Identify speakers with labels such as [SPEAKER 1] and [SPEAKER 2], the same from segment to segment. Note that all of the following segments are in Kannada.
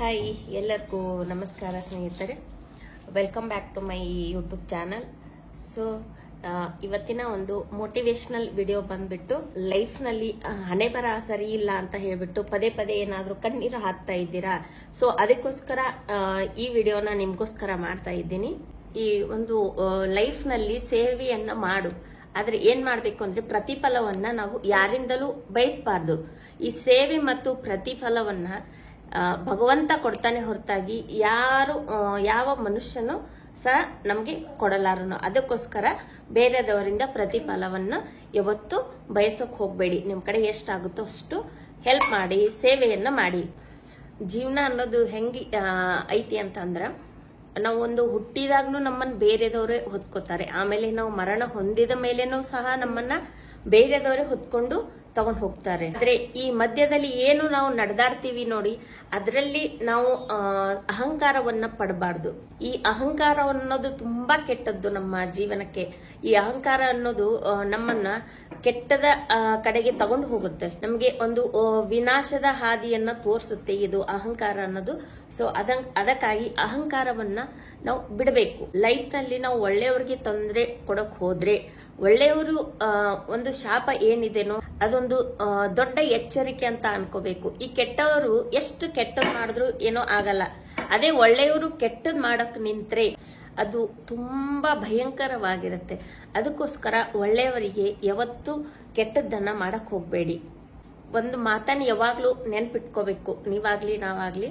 [SPEAKER 1] ಹಾಯ್ ಎಲ್ಲರಿಗೂ ನಮಸ್ಕಾರ ಸ್ನೇಹಿತರೆ, welcome back to my YouTube channel. So ಇವತ್ತಿನ ಒಂದು ಮೋಟಿವೇಶನಲ್ ವಿಡಿಯೋ ಬಂದ್ಬಿಟ್ಟು ಲೈಫ್ನಲ್ಲಿ ಹಣೆ ಬರ ಸರಿ ಇಲ್ಲ ಅಂತ ಹೇಳ್ಬಿಟ್ಟು ಪದೇ ಪದೇ ಏನಾದರೂ ಕಣ್ಣೀರು ಹಾಕ್ತಾ ಇದ್ದೀರಾ? ಸೊ ಅದಕ್ಕೋಸ್ಕರ ಈ ವಿಡಿಯೋನ ನಿಮ್ಗೋಸ್ಕರ ಮಾಡ್ತಾ ಇದ್ದೀನಿ. ಈ ಒಂದು ಲೈಫ್ನಲ್ಲಿ ಸೇವೆಯನ್ನ ಮಾಡು, ಆದ್ರೆ ಏನ್ ಮಾಡ್ಬೇಕು ಅಂದ್ರೆ ಪ್ರತಿಫಲವನ್ನ ನಾವು ಯಾರಿಂದಲೂ ಬಯಸಬಾರ್ದು. ಈ ಸೇವೆ ಮತ್ತು ಪ್ರತಿಫಲವನ್ನ ಭಗವಂತ ಕೊಡ್ತಾನೆ ಹೊರತಾಗಿ ಯಾವ ಮನುಷ್ಯನು ಸಹ ನಮ್ಗೆ ಕೊಡಲಾರನು. ಅದಕ್ಕೋಸ್ಕರ ಬೇರೆದವರಿಂದ ಪ್ರತಿಫಲವನ್ನ ಯಾವತ್ತು ಬಯಸೋಕ್ ಹೋಗ್ಬೇಡಿ. ನಿಮ್ ಕಡೆ ಎಷ್ಟಾಗುತ್ತೋ ಅಷ್ಟು ಹೆಲ್ಪ್ ಮಾಡಿ, ಸೇವೆಯನ್ನ ಮಾಡಿ. ಜೀವನ ಅನ್ನೋದು ಹೆಂಗಿ ಐತಿ ಅಂತಂದ್ರ, ನಾವು ಒಂದು ಹುಟ್ಟಿದಾಗ್ನು ನಮ್ಮನ್ನ ಬೇರೆದವರೇ ಹೊತ್ಕೋತಾರೆ. ಆಮೇಲೆ ನಾವು ಮರಣ ಹೊಂದಿದ ಮೇಲೇನೂ ಸಹ ನಮ್ಮನ್ನ ಬೇರೆದವರೇ ಹೊತ್ಕೊಂಡು ತಗೊಂಡು ಹೋಗ್ತಾರೆ. ಆದ್ರೆ ಈ ಮಧ್ಯದಲ್ಲಿ ಏನು ನಾವು ನಡೆದಾಡ್ತೀವಿ ನೋಡಿ, ಅದರಲ್ಲಿ ನಾವು ಅಹಂಕಾರವನ್ನ ಪಡಬಾರ್ದು. ಈ ಅಹಂಕಾರ ಅನ್ನೋದು ತುಂಬಾ ಕೆಟ್ಟದ್ದು ನಮ್ಮ ಜೀವನಕ್ಕೆ. ಈ ಅಹಂಕಾರ ಅನ್ನೋದು ನಮ್ಮನ್ನ ಕೆಟ್ಟದ ಕಡೆಗೆ ತಗೊಂಡು ಹೋಗುತ್ತೆ, ನಮ್ಗೆ ಒಂದು ವಿನಾಶದ ಹಾದಿಯನ್ನ ತೋರಿಸುತ್ತೆ ಇದು ಅಹಂಕಾರ ಅನ್ನೋದು. ಸೊ ಅದಕ್ಕಾಗಿ ಅಹಂಕಾರವನ್ನ ನಾವು ಬಿಡಬೇಕು. ಲೈಫ್ ನಲ್ಲಿ ನಾವು ಒಳ್ಳೆಯವ್ರಿಗೆ ತೊಂದರೆ ಕೊಡಕ್ ಹೋದ್ರೆ, ಒಳ್ಳೆಯವರು ಒಂದು ಶಾಪ ಏನಿದೆನೋ ಅದೊಂದು ದೊಡ್ಡ ಎಚ್ಚರಿಕೆ ಅಂತ ಅನ್ಕೋಬೇಕು. ಈ ಕೆಟ್ಟವರು ಎಷ್ಟು ಕೆಟ್ಟದ್ ಮಾಡಿದ್ರು ಏನೋ ಆಗಲ್ಲ. ಅದೇ ಒಳ್ಳೆಯವರು ಕೆಟ್ಟದ್ ಮಾಡಕ್ ನಿಂತ್ರೆ ಅದು ತುಂಬಾ ಭಯಂಕರವಾಗಿರುತ್ತೆ. ಅದಕ್ಕೋಸ್ಕರ ಒಳ್ಳೆಯವರಿಗೆ ಯಾವತ್ತೂ ಕೆಟ್ಟದ್ದನ್ನ ಮಾಡಕ್ ಹೋಗ್ಬೇಡಿ. ಒಂದು ಮಾತನ್ನ ಯಾವಾಗ್ಲೂ ನೆನ್ಪಿಟ್ಕೋಬೇಕು, ನೀವಾಗ್ಲಿ ನಾವಾಗ್ಲಿ.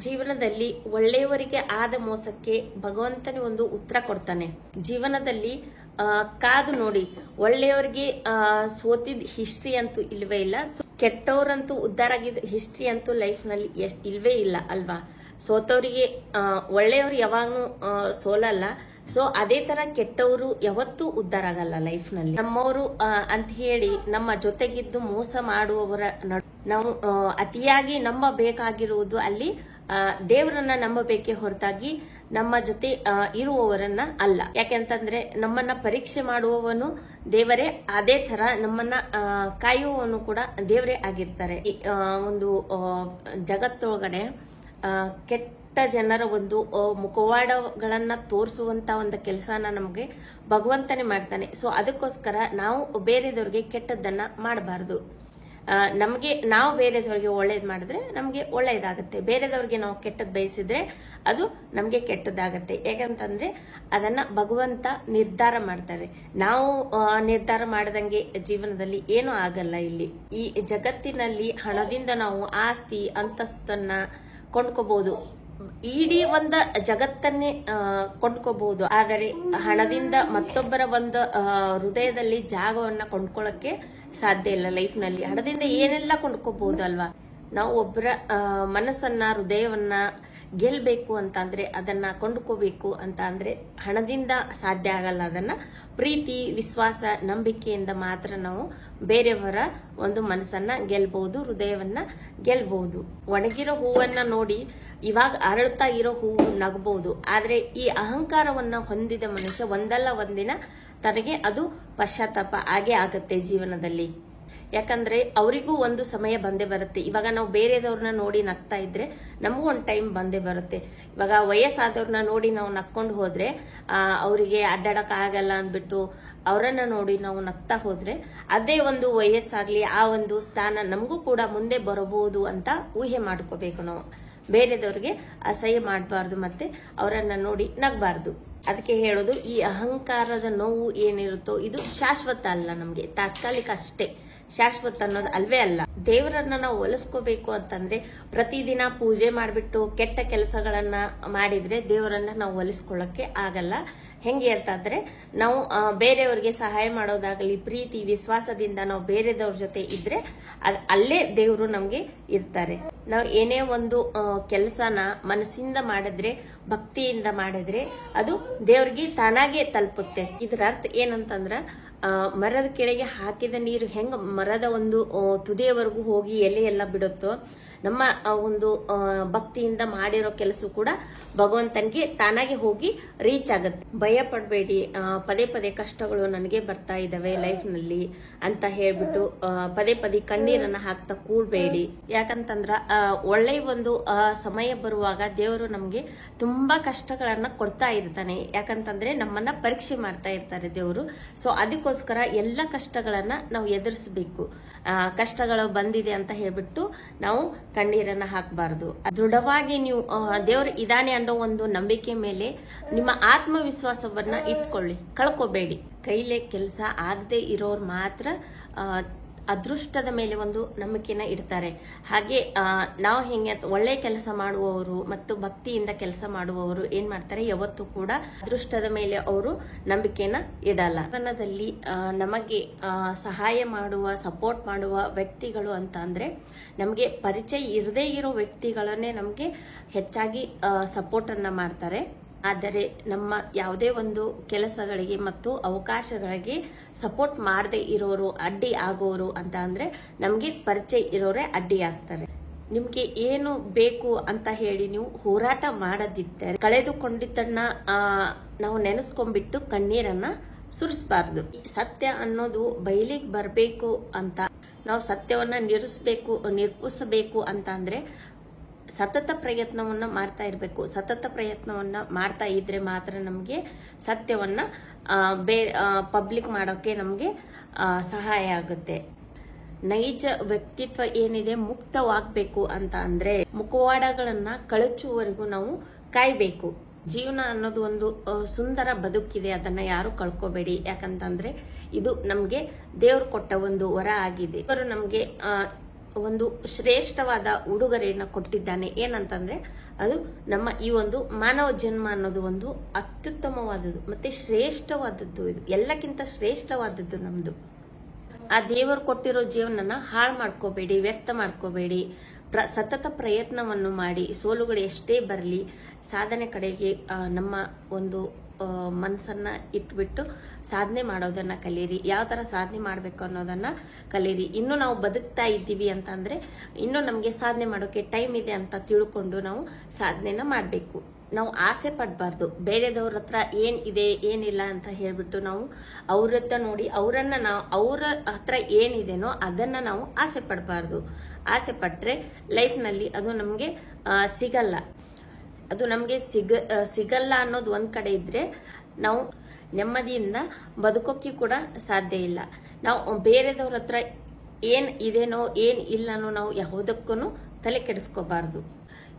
[SPEAKER 1] ಜೀವನದಲ್ಲಿ ಒಳ್ಳೆಯವರಿಗೆ ಆದ ಮೋಸಕ್ಕೆ ಭಗವಂತನೇ ಒಂದು ಉತ್ತರ ಕೊಡ್ತಾನೆ. ಜೀವನದಲ್ಲಿ ಕಾದು ನೋಡಿ, ಒಳ್ಳೆಯವರಿಗೆ ಸೋತಿದ್ ಹಿಸ್ಟ್ರಿ ಅಂತೂ ಇಲ್ವೇ ಇಲ್ಲ. ಕೆಟ್ಟವರಂತೂ ಉದ್ಧಾರ ಆಗಿದ್ದ ಹಿಸ್ಟ್ರಿ ಅಂತೂ ಲೈಫ್ ನಲ್ಲಿ ಇಲ್ವೇ ಇಲ್ಲ ಅಲ್ವಾ? ಸೋತವರಿಗೆ ಒಳ್ಳೆಯವರು ಯಾವಾಗ್ಲೂ ಸೋಲಲ್ಲ. ಸೊ ಅದೇ ತರ ಕೆಟ್ಟವರು ಯಾವತ್ತೂ ಉದ್ಧಾರ ಆಗಲ್ಲ ಲೈಫ್ ನಲ್ಲಿ. ನಮ್ಮವರು ಅಂತ ಹೇಳಿ ನಮ್ಮ ಜೊತೆಗಿದ್ದು ಮೋಸ ಮಾಡುವವರ ನಾವು ಅತಿಯಾಗಿ ನಂಬಬೇಕಾಗಿರುವುದು ಅಲ್ಲಿ ದೇವರನ್ನ ನಂಬಬೇಕೇ ಹೊರತಾಗಿ ನಮ್ಮ ಜೊತೆ ಇರುವವರನ್ನ ಅಲ್ಲ. ಯಾಕೆಂತಂದ್ರೆ ನಮ್ಮನ್ನ ಪರೀಕ್ಷೆ ಮಾಡುವವನು ದೇವರೇ, ಅದೇ ತರ ನಮ್ಮನ್ನ ಕಾಯುವವನು ಕೂಡ ದೇವರೇ ಆಗಿರ್ತಾರೆ. ಒಂದು ಜಗತ್ತೊಳಗಡೆ ಕೆಟ್ಟ ಜನರ ಒಂದು ಮುಖವಾಡಗಳನ್ನ ತೋರಿಸುವಂತ ಒಂದು ಕೆಲಸನ ನಮ್ಗೆ ಭಗವಂತನೇ ಮಾಡ್ತಾನೆ. ಸೊ ಅದಕ್ಕೋಸ್ಕರ ನಾವು ಬೇರೆದವ್ರಿಗೆ ಕೆಟ್ಟದ್ದನ್ನ ಮಾಡಬಾರ್ದು. ನಾವು ಬೇರೆದವ್ರಿಗೆ ಒಳ್ಳೇದ್ ಮಾಡಿದ್ರೆ ನಮ್ಗೆ ಒಳ್ಳೇದಾಗತ್ತೆ. ಬೇರೆದವ್ರಿಗೆ ನಾವು ಕೆಟ್ಟದ್ ಬಯಸಿದ್ರೆ ಅದು ನಮ್ಗೆ ಕೆಟ್ಟದಾಗತ್ತೆ. ಯಾಕಂತಂದ್ರೆ ಅದನ್ನ ಭಗವಂತ ನಿರ್ಧಾರ ಮಾಡ್ತಾರೆ. ನಾವು ನಿರ್ಧಾರ ಮಾಡದಂಗೆ ಜೀವನದಲ್ಲಿ ಏನೂ ಆಗಲ್ಲ. ಇಲ್ಲಿ ಈ ಜಗತ್ತಿನಲ್ಲಿ ಹಣದಿಂದ ನಾವು ಆಸ್ತಿ ಅಂತಸ್ತನ್ನ ಕೊಂಡ್ಕೋಬಹುದು, ಇಡೀ ಒಂದು ಜಗತ್ತನ್ನೇ ಕೊಂಡ್ಕೋಬಹುದು. ಆದರೆ ಹಣದಿಂದ ಮತ್ತೊಬ್ಬರ ಒಂದು ಹೃದಯದಲ್ಲಿ ಜಾಗವನ್ನ ಕೊಂಡ್ಕೊಳ್ಳಕ್ಕೆ ಸಾಧ್ಯ ಇಲ್ಲ. ಲೈಫ್ ನಲ್ಲಿ ಹಣದಿಂದ ಏನೆಲ್ಲ ಕೊಂಡ್ಕೋಬಹುದು ಅಲ್ವಾ? ನಾವು ಒಬ್ಬರ ಮನಸ್ಸನ್ನ, ಹೃದಯವನ್ನ ಗೆಲ್ಬೇಕು ಅಂತ ಅಂದ್ರೆ, ಅದನ್ನ ಕೊಂಡ್ಕೋಬೇಕು ಅಂತ ಅಂದ್ರೆ ಹಣದಿಂದ ಸಾಧ್ಯ ಆಗಲ್ಲ. ಅದನ್ನ ಪ್ರೀತಿ, ವಿಶ್ವಾಸ, ನಂಬಿಕೆಯಿಂದ ಮಾತ್ರ ನಾವು ಬೇರೆಯವರ ಒಂದು ಮನಸ್ಸನ್ನ ಗೆಲ್ಬಹುದು, ಹೃದಯವನ್ನ ಗೆಲ್ಬಹುದು. ಒಣಗಿರೋ ಹೂವನ್ನ ನೋಡಿ ಇವಾಗ ಅರಳ್ತಾ ಇರೋ ಹೂವು ನಗಬಹುದು, ಆದ್ರೆ ಈ ಅಹಂಕಾರವನ್ನ ಹೊಂದಿದ ಮನುಷ್ಯ ಒಂದಲ್ಲ ಒಂದಿನ ತನಗೆ ಅದು ಪಶ್ಚಾತ್ತಾಪ ಆಗೇ ಆಗತ್ತೆ ಜೀವನದಲ್ಲಿ. ಯಾಕಂದ್ರೆ ಅವರಿಗೂ ಒಂದು ಸಮಯ ಬಂದೇ ಬರುತ್ತೆ. ಇವಾಗ ನಾವು ಬೇರೆದವ್ರನ್ನ ನೋಡಿ ನಗ್ತಾ ಇದ್ರೆ ನಮಗೂ ಒಂದು ಟೈಮ್ ಬಂದೇ ಬರುತ್ತೆ. ಇವಾಗ ವಯಸ್ಸಾದವ್ರನ್ನ ನೋಡಿ ನಾವು ನಕ್ಕೊಂಡು ಹೋದ್ರೆ ಅವರಿಗೆ ಅಡ್ಡಾಡಕ್ ಆಗಲ್ಲ ಅಂದ್ಬಿಟ್ಟು ಅವರನ್ನ ನೋಡಿ ನಾವು ನಗ್ತಾ ಹೋದ್ರೆ ಅದೇ ಒಂದು ವಯಸ್ಸಾಗ್ಲಿ, ಆ ಒಂದು ಸ್ಥಾನ ನಮಗೂ ಕೂಡ ಮುಂದೆ ಬರಬಹುದು ಅಂತ ಊಹೆ ಮಾಡ್ಕೋಬೇಕು. ನಾವು ಬೇರೆದವ್ರಿಗೆ ಅಸಹ್ಯ ಮಾಡಬಾರ್ದು, ಮತ್ತೆ ಅವರನ್ನ ನೋಡಿ ನಗಬಾರ್ದು. ಅದಕ್ಕೆ ಹೇಳೋದು, ಈ ಅಹಂಕಾರದ ನೋವು ಏನಿರುತ್ತೋ ಇದು ಶಾಶ್ವತ ಅಲ್ಲ, ನಮ್ಗೆ ತಾತ್ಕಾಲಿಕ ಅಷ್ಟೇ. ಶಾಶ್ವತ ಅನ್ನೋದು ಅಲ್ವೇ ಅಲ್ಲ. ದೇವರನ್ನ ನಾವು ಒಲಿಸ್ಕೋಬೇಕು ಅಂತಂದ್ರೆ ಪ್ರತಿದಿನ ಪೂಜೆ ಮಾಡ್ಬಿಟ್ಟು ಕೆಟ್ಟ ಕೆಲಸಗಳನ್ನ ಮಾಡಿದ್ರೆ ದೇವರನ್ನ ನಾವು ಒಲಿಸ್ಕೊಳ್ಳಕ್ಕೆ ಆಗಲ್ಲ. ಹೆಂಗೆ ಅಂತಂದ್ರೆ, ನಾವು ಬೇರೆಯವ್ರಿಗೆ ಸಹಾಯ ಮಾಡೋದಾಗಲಿ, ಪ್ರೀತಿ ವಿಶ್ವಾಸದಿಂದ ನಾವು ಬೇರೆದವ್ರ ಜೊತೆ ಇದ್ರೆ ಅಲ್ಲೇ ದೇವರು ನಮ್ಗೆ ಇರ್ತಾರೆ. ನಾವು ಏನೇ ಒಂದು ಕೆಲಸನ ಮನಸ್ಸಿಂದ ಮಾಡಿದ್ರೆ, ಭಕ್ತಿಯಿಂದ ಮಾಡಿದ್ರೆ ಅದು ದೇವ್ರಿಗೆ ತಾನಾಗೆ ತಲುಪುತ್ತೆ. ಇದರ ಅರ್ಥ ಏನಂತಂದ್ರ, ಮರದ ಕೆಳಗೆ ಹಾಕಿದ ನೀರು ಹೆಂಗ ಮರದ ಒಂದು ತುದಿಯವರೆಗೂ ಹೋಗಿ ಎಲೆ ಎಲ್ಲ ಬಿಡುತ್ತೋ, ನಮ್ಮ ಒಂದು ಭಕ್ತಿಯಿಂದ ಮಾಡಿರೋ ಕೆಲಸ ಕೂಡ ಭಗವಂತನಿಗೆ ತಾನಾಗೆ ಹೋಗಿ ರೀಚ್ ಆಗುತ್ತೆ. ಭಯ ಪಡಬೇಡಿ, ಪದೇ ಪದೇ ಕಷ್ಟಗಳು ನನಗೆ ಬರ್ತಾ ಇದಾವೆ ಲೈಫ್ ನಲ್ಲಿ ಅಂತ ಹೇಳ್ಬಿಟ್ಟು ಪದೇ ಪದೇ ಕಣ್ಣೀರನ್ನ ಹಾಕ್ತಾ ಕೂಡ್ಬೇಡಿ. ಯಾಕಂತಂದ್ರ ಒಳ್ಳೆಯ ಒಂದು ಸಮಯ ಬರುವಾಗ ದೇವರು ನಮ್ಗೆ ತುಂಬಾ ಕಷ್ಟಗಳನ್ನ ಕೊಡ್ತಾ ಇರ್ತಾನೆ. ಯಾಕಂತಂದ್ರೆ ನಮ್ಮನ್ನ ಪರೀಕ್ಷೆ ಮಾಡ್ತಾ ಇರ್ತಾರೆ ದೇವರು. ಸೊ ಅದಕ್ಕೋಸ್ಕರ ಎಲ್ಲ ಕಷ್ಟಗಳನ್ನ ನಾವು ಎದುರಿಸಬೇಕು. ಕಷ್ಟಗಳು ಬಂದಿದೆ ಅಂತ ಹೇಳ್ಬಿಟ್ಟು ನಾವು ಕಣ್ಣೀರನ್ನ ಹಾಕಬಾರದು. ದೃಢವಾಗಿ ನೀವು ದೇವರು ಇದಾನೆ ಅನ್ನೋ ಒಂದು ನಂಬಿಕೆ ಮೇಲೆ ನಿಮ್ಮ ಆತ್ಮವಿಶ್ವಾಸವನ್ನ ಇಟ್ಕೊಳ್ಳಿ, ಕಳ್ಕೋಬೇಡಿ. ಕೈಲೇ ಕೆಲಸ ಆಗದೆ ಇರೋರು ಮಾತ್ರ ಅದೃಷ್ಟದ ಮೇಲೆ ಒಂದು ನಂಬಿಕೆನ ಇಡ್ತಾರೆ. ಹಾಗೆ ನಾವು ಹೆಂಗೆ ಒಳ್ಳೆ ಕೆಲಸ ಮಾಡುವವರು ಮತ್ತು ಭಕ್ತಿಯಿಂದ ಕೆಲಸ ಮಾಡುವವರು ಏನ್ ಮಾಡ್ತಾರೆ, ಯಾವತ್ತೂ ಕೂಡ ಅದೃಷ್ಟದ ಮೇಲೆ ಅವರು ನಂಬಿಕೆನ ಇಡಲ್ಲ. ಜೀವನದಲ್ಲಿ ನಮಗೆ ಸಹಾಯ ಮಾಡುವ, ಸಪೋರ್ಟ್ ಮಾಡುವ ವ್ಯಕ್ತಿಗಳು ಅಂತ ಅಂದ್ರೆ ನಮಗೆ ಪರಿಚಯ ಇರದೇ ಇರೋ ವ್ಯಕ್ತಿಗಳನ್ನೇ ನಮಗೆ ಹೆಚ್ಚಾಗಿ ಸಪೋರ್ಟ್ ಅನ್ನ ಮಾಡ್ತಾರೆ. ಆದರೆ ನಮ್ಮ ಯಾವುದೇ ಒಂದು ಕೆಲಸಗಳಿಗೆ ಮತ್ತು ಅವಕಾಶಗಳಿಗೆ ಸಪೋರ್ಟ್ ಮಾಡದೆ ಇರೋರು, ಅಡ್ಡಿ ಆಗೋರು ಅಂತ ಅಂದ್ರೆ ನಮ್ಗೆ ಪರಿಚಯ ಇರೋರೇ ಅಡ್ಡಿ ಆಗ್ತಾರೆ. ನಿಮ್ಗೆ ಏನು ಬೇಕು ಅಂತ ಹೇಳಿ ನೀವು ಹೋರಾಟ ಮಾಡದಿದ್ದರೆ ಕಳೆದುಕೊಂಡಿದ್ದನ್ನ ನಾವು ನೆನೆಸ್ಕೊಂಡ್ಬಿಟ್ಟು ಕಣ್ಣೀರನ್ನ ಸುರಿಸಬಾರ್ದು. ಸತ್ಯ ಅನ್ನೋದು ಬಯಲಿಗೆ ಬರಬೇಕು ಅಂತ ನಾವು ಸತ್ಯವನ್ನ ನಿರೂಪಿಸಬೇಕು ಅಂತ ಅಂದ್ರೆ ಸತತ ಪ್ರಯತ್ನವನ್ನ ಮಾಡ್ತಾ ಇರಬೇಕು. ಸತತ ಪ್ರಯತ್ನವನ್ನ ಮಾಡ್ತಾ ಇದ್ರೆ ಮಾತ್ರ ನಮಗೆ ಸತ್ಯವನ್ನ ಪಬ್ಲಿಕ್ ಮಾಡೋಕೆ ನಮಗೆ ಸಹಾಯ ಆಗುತ್ತೆ. ನೈಜ ವ್ಯಕ್ತಿತ್ವ ಏನಿದೆ ಮುಕ್ತವಾಗಬೇಕು ಅಂತ ಅಂದ್ರೆ ಮುಖವಾಡಗಳನ್ನ ಕಳಚುವವರೆಗೂ ನಾವು ಕಾಯ್ಬೇಕು. ಜೀವನ ಅನ್ನೋದು ಒಂದು ಸುಂದರ ಬದುಕಿದೆ, ಅದನ್ನ ಯಾರು ಕಳ್ಕೋಬೇಡಿ. ಯಾಕಂತಂದ್ರೆ ಇದು ನಮ್ಗೆ ದೇವ್ರು ಕೊಟ್ಟ ಒಂದು ವರ ಆಗಿದೆ. ಅವರು ನಮ್ಗೆ ಒಂದು ಶ್ರೇಷ್ಠವಾದ ಉಡುಗೊರೆಯನ್ನ ಕೊಟ್ಟಿದ್ದಾನೆ. ಏನಂತಂದ್ರೆ ಅದು ನಮ್ಮ ಈ ಒಂದು ಮಾನವ ಜನ್ಮ ಅನ್ನೋದು ಒಂದು ಅತ್ಯುತ್ತಮವಾದದ್ದು ಮತ್ತೆ ಶ್ರೇಷ್ಠವಾದದ್ದು. ಇದು ಎಲ್ಲಕ್ಕಿಂತ ಶ್ರೇಷ್ಠವಾದದ್ದು ನಮ್ದು. ಆ ದೇವರು ಕೊಟ್ಟಿರೋ ಜೀವನನ ಹಾಳು ಮಾಡ್ಕೋಬೇಡಿ, ವ್ಯರ್ಥ ಮಾಡ್ಕೋಬೇಡಿ. ಸತತ ಪ್ರಯತ್ನವನ್ನು ಮಾಡಿ, ಸೋಲುಗಳು ಎಷ್ಟೇ ಬರಲಿ ಸಾಧನೆ ಕಡೆಗೆ ನಮ್ಮ ಒಂದು ಮನಸ್ಸನ್ನ ಇಟ್ಬಿಟ್ಟು ಸಾಧನೆ ಮಾಡೋದನ್ನ ಕಲೀರಿ. ಯಾವ ತರ ಸಾಧನೆ ಮಾಡ್ಬೇಕು ಅನ್ನೋದನ್ನ ಕಲೀರಿ. ಇನ್ನು ನಾವು ಬದುಕ್ತಾ ಇದ್ದೀವಿ ಅಂತ ಅಂದ್ರೆ ಇನ್ನು ನಮ್ಗೆ ಸಾಧನೆ ಮಾಡೋಕೆ ಟೈಮ್ ಇದೆ ಅಂತ ತಿಳ್ಕೊಂಡು ನಾವು ಸಾಧನೆನ ಮಾಡ್ಬೇಕು. ನಾವು ಆಸೆ ಪಡಬಾರ್ದು. ಬೇರೆದವ್ರ ಹತ್ರ ಏನ್ ಇದೆ ಏನಿಲ್ಲ ಅಂತ ಹೇಳ್ಬಿಟ್ಟು ನಾವು ಅವ್ರತ್ತ ನೋಡಿ ಅವ್ರ ಹತ್ರ ಏನಿದೆನೋ ಅದನ್ನ ನಾವು ಆಸೆ ಪಡಬಾರ್ದು. ಆಸೆ ಪಟ್ರೆ ಲೈಫ್ ನಲ್ಲಿ ಅದು ನಮ್ಗೆ ಸಿಗಲ್ಲ. ಅದು ನಮ್ಗೆ ಸಿಗಲ್ಲ ಅನ್ನೋದು ಒಂದ್ ಕಡೆ ಇದ್ರೆ ನಾವು ನೆಮ್ಮದಿಯಿಂದ ಬದುಕೋಕೆ ಕೂಡ ಸಾಧ್ಯ ಇಲ್ಲ. ನಾವು ಬೇರೆದವ್ರ ಹತ್ರ ಏನ್ ಇದೇನೋ ಏನ್ ಇಲ್ಲನೋ ನಾವು ಯಾವುದಕ್ಕೂ ತಲೆ ಕೆಡಿಸ್ಕೋಬಾರ್ದು.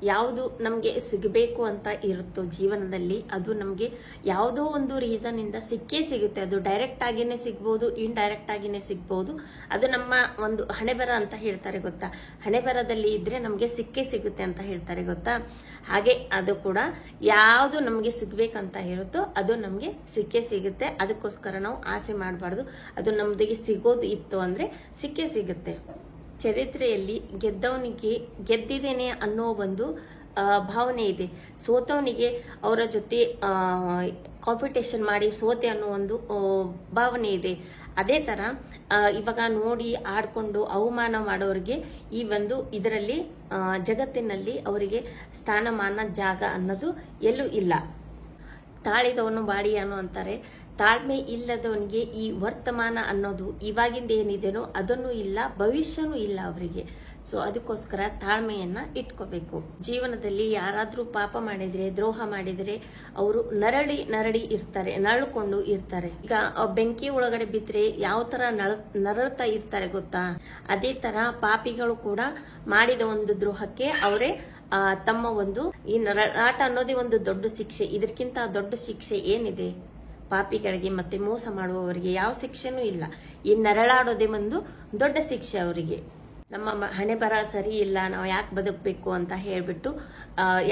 [SPEAKER 1] ಯಾವುದು ನಮ್ಗೆ ಸಿಗಬೇಕು ಅಂತ ಇರುತ್ತೋ ಜೀವನದಲ್ಲಿ ಅದು ನಮ್ಗೆ ಯಾವುದೋ ಒಂದು ರೀಸನ್ ಇಂದ ಸಿಕ್ಕೇ ಸಿಗುತ್ತೆ. ಅದು ಡೈರೆಕ್ಟ್ ಆಗಿನೇ ಸಿಗ್ಬಹುದು, ಇಂಡೈರೆಕ್ಟ್ ಆಗಿನೇ ಸಿಗ್ಬಹುದು. ಅದು ನಮ್ಮ ಒಂದು ಹಣೆಬರ ಅಂತ ಹೇಳ್ತಾರೆ ಗೊತ್ತಾ. ಹಣೆಬರದಲ್ಲಿ ಇದ್ರೆ ನಮ್ಗೆ ಸಿಕ್ಕೇ ಸಿಗುತ್ತೆ ಅಂತ ಹೇಳ್ತಾರೆ ಗೊತ್ತಾ. ಹಾಗೆ ಅದು ಕೂಡ ಯಾವುದು ನಮ್ಗೆ ಸಿಗ್ಬೇಕಂತ ಇರುತ್ತೋ ಅದು ನಮ್ಗೆ ಸಿಕ್ಕೇ ಸಿಗುತ್ತೆ. ಅದಕ್ಕೋಸ್ಕರ ನಾವು ಆಸೆ ಮಾಡಬಾರ್ದು. ಅದು ನಮ್ದಿಗೆ ಸಿಗೋದು ಇತ್ತು ಅಂದ್ರೆ ಸಿಕ್ಕೇ ಸಿಗುತ್ತೆ. ಚರಿತ್ರೆಯಲ್ಲಿ ಗೆದ್ದವನಿಗೆ ಗೆದ್ದಿದ್ದೇನೆ ಅನ್ನೋ ಒಂದು ಭಾವನೆ ಇದೆ. ಸೋತವನಿಗೆ ಅವರ ಜೊತೆ ಕಾಂಪಿಟೇಷನ್ ಮಾಡಿ ಸೋತೆ ಅನ್ನೋ ಒಂದು ಭಾವನೆ ಇದೆ. ಅದೇ ತರ ಇವಾಗ ನೋಡಿ ಆಡ್ಕೊಂಡು ಅವಮಾನ ಮಾಡೋರಿಗೆ ಈ ಒಂದು ಇದರಲ್ಲಿ ಜಗತ್ತಿನಲ್ಲಿ ಅವರಿಗೆ ಸ್ಥಾನಮಾನ ಜಾಗ ಅನ್ನೋದು ಎಲ್ಲೂ ಇಲ್ಲ. ತಾಳಿದವನು ಬಾಡಿಯಾನು ಅಂತಾರೆ. ತಾಳ್ಮೆ ಇಲ್ಲದವನಿಗೆ ಈ ವರ್ತಮಾನ ಅನ್ನೋದು ಇವಾಗಿಂದ ಏನಿದೆನೋ ಅದನ್ನು ಇಲ್ಲ, ಭವಿಷ್ಯನೂ ಇಲ್ಲ ಅವರಿಗೆ. ಸೊ ಅದಕ್ಕೋಸ್ಕರ ತಾಳ್ಮೆಯನ್ನ ಇಟ್ಕೋಬೇಕು. ಜೀವನದಲ್ಲಿ ಯಾರಾದ್ರೂ ಪಾಪ ಮಾಡಿದ್ರೆ, ದ್ರೋಹ ಮಾಡಿದ್ರೆ ಅವರು ನರಳಿ ಇರ್ತಾರೆ, ನರಳ್ಕೊಂಡು ಇರ್ತಾರೆ. ಈಗ ಬೆಂಕಿ ಒಳಗಡೆ ಬಿದ್ರೆ ಯಾವ ತರ ನರಳ್ತಾ ಇರ್ತಾರೆ ಗೊತ್ತಾ. ಅದೇ ತರ ಪಾಪಿಗಳು ಕೂಡ ಮಾಡಿದ ಒಂದು ದ್ರೋಹಕ್ಕೆ ಅವರೇ ತಮ್ಮ ಒಂದು ಈ ನರಳಾಟ ಅನ್ನೋದೇ ಒಂದು ದೊಡ್ಡ ಶಿಕ್ಷೆ. ಇದಕ್ಕಿಂತ ದೊಡ್ಡ ಶಿಕ್ಷೆ ಏನಿದೆ? ಪಾಪಿಗಳಿಗೆ ಮತ್ತೆ ಮೋಸ ಮಾಡುವವರಿಗೆ ಯಾವ ಶಿಕ್ಷೆನೂ ಇಲ್ಲ. ಈ ನರಳಾಡೋದೇ ಒಂದು ದೊಡ್ಡ ಶಿಕ್ಷೆ ಅವರಿಗೆ. ನಮ್ಮ ಹಣೆ ಬರ ಸರಿ ಇಲ್ಲ, ನಾವು ಯಾಕೆ ಬದುಕಬೇಕು ಅಂತ ಹೇಳ್ಬಿಟ್ಟು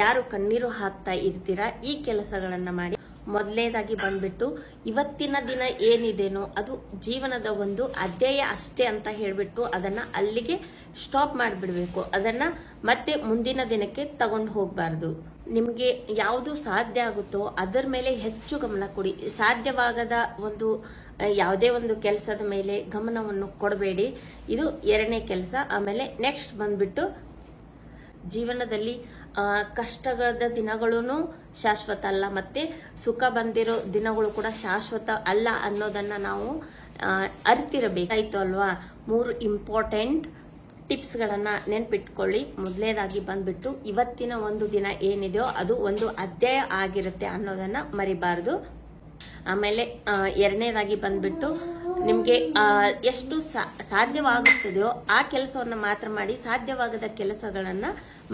[SPEAKER 1] ಯಾರು ಕಣ್ಣೀರು ಹಾಕ್ತಾ ಇರ್ತೀರಾ ಈ ಕೆಲಸಗಳನ್ನ ಮಾಡಿ. ಮೊದಲನೇದಾಗಿ ಬಂದ್ಬಿಟ್ಟು ಇವತ್ತಿನ ದಿನ ಏನಿದೆನೋ ಅದು ಜೀವನದ ಒಂದು ಅಧ್ಯಾಯ ಅಷ್ಟೇ ಅಂತ ಹೇಳ್ಬಿಟ್ಟು ಅದನ್ನ ಅಲ್ಲಿಗೆ ಸ್ಟಾಪ್ ಮಾಡಿಬಿಡ್ಬೇಕು. ಅದನ್ನ ಮತ್ತೆ ಮುಂದಿನ ದಿನಕ್ಕೆ ತಗೊಂಡು ಹೋಗ್ಬಾರ್ದು. ನಿಮ್ಗೆ ಯಾವುದು ಸಾಧ್ಯ ಆಗುತ್ತೋ ಅದರ ಮೇಲೆ ಹೆಚ್ಚು ಗಮನ ಕೊಡಿ. ಸಾಧ್ಯವಾಗದ ಒಂದು ಯಾವುದೇ ಒಂದು ಕೆಲಸದ ಮೇಲೆ ಗಮನವನ್ನು ಕೊಡಬೇಡಿ. ಇದು ಎರಡನೇ ಕೆಲಸ. ಆಮೇಲೆ ನೆಕ್ಸ್ಟ್ ಬಂದ್ಬಿಟ್ಟು ಜೀವನದಲ್ಲಿ ಕಷ್ಟದ ದಿನಗಳೂ ಶಾಶ್ವತ ಅಲ್ಲ, ಮತ್ತೆ ಸುಖ ಬಂದಿರೋ ದಿನಗಳು ಕೂಡ ಶಾಶ್ವತ ಅಲ್ಲ ಅನ್ನೋದನ್ನ ನಾವು ಅರಿತಿರಬೇಕಾಯ್ತು ಅಲ್ವಾ. 3 ಇಂಪಾರ್ಟೆಂಟ್ ಟಿಪ್ಸ್ಗಳನ್ನ ನೆನ್ಪಿಟ್ಕೊಳ್ಳಿ. ಮೊದಲನೇದಾಗಿ ಬಂದ್ಬಿಟ್ಟು ಇವತ್ತಿನ ಒಂದು ದಿನ ಏನಿದೆಯೋ ಅದು ಒಂದು ಅಧ್ಯಾಯ ಆಗಿರುತ್ತೆ ಅನ್ನೋದನ್ನ ಮರಿಬಾರದು. ಆಮೇಲೆ ಎರಡನೇದಾಗಿ ಬಂದ್ಬಿಟ್ಟು ನಿಮ್ಗೆ ಎಷ್ಟು ಸಾಧ್ಯವಾಗುತ್ತದೆಯೋ ಆ ಕೆಲಸವನ್ನ ಮಾತ್ರ ಮಾಡಿ, ಸಾಧ್ಯವಾಗದ ಕೆಲಸಗಳನ್ನ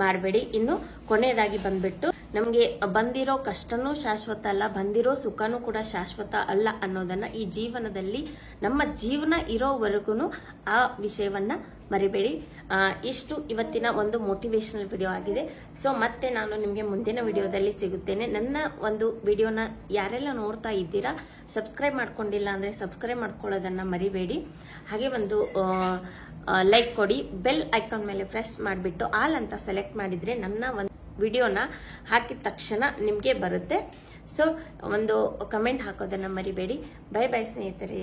[SPEAKER 1] ಮಾಡಬೇಡಿ. ಇನ್ನು ಕೊನೆಯದಾಗಿ ಬಂದ್ಬಿಟ್ಟು ನಮ್ಗೆ ಬಂದಿರೋ ಕಷ್ಟನೂ ಶಾಶ್ವತ ಅಲ್ಲ, ಬಂದಿರೋ ಸುಖನೂ ಕೂಡ ಶಾಶ್ವತ ಅಲ್ಲ ಅನ್ನೋದನ್ನ ಈ ಜೀವನದಲ್ಲಿ ನಮ್ಮ ಜೀವನ ಇರೋವರೆಗೂ ಆ ವಿಷಯವನ್ನ ಮರಿಬೇಡಿ. ಇಷ್ಟು ಇವತ್ತಿನ ಒಂದು ಮೋಟಿವೇಶನಲ್ ವಿಡಿಯೋ ಆಗಿದೆ. ಸೊ ಮತ್ತೆ ನಾನು ನಿಮಗೆ ಮುಂದಿನ ವಿಡಿಯೋದಲ್ಲಿ ಸಿಗುತ್ತೇನೆ. ನನ್ನ ಒಂದು ವಿಡಿಯೋನ ಯಾರೆಲ್ಲ ನೋಡ್ತಾ ಇದ್ದೀರಾ, ಸಬ್ಸ್ಕ್ರೈಬ್ ಮಾಡ್ಕೊಂಡಿಲ್ಲ ಅಂದ್ರೆ ಸಬ್ಸ್ಕ್ರೈಬ್ ಮಾಡ್ಕೊಳ್ಳೋದನ್ನ ಮರಿಬೇಡಿ. ಹಾಗೆ ಒಂದು ಲೈಕ್ ಕೊಡಿ. ಬೆಲ್ ಐಕಾನ್ ಮೇಲೆ ಪ್ರೆಸ್ ಮಾಡಿಬಿಟ್ಟು ಆಲ್ ಅಂತ ಸೆಲೆಕ್ಟ್ ಮಾಡಿದ್ರೆ ನನ್ನ ಒಂದು ವಿಡಿಯೋನ ಹಾಕಿದ ತಕ್ಷಣ ನಿಮಗೆ ಬರುತ್ತೆ. ಸೊ ಒಂದು ಕಮೆಂಟ್ ಹಾಕೋದನ್ನ ಮರಿಬೇಡಿ. ಬೈ ಬೈ ಸ್ನೇಹಿತರೆ.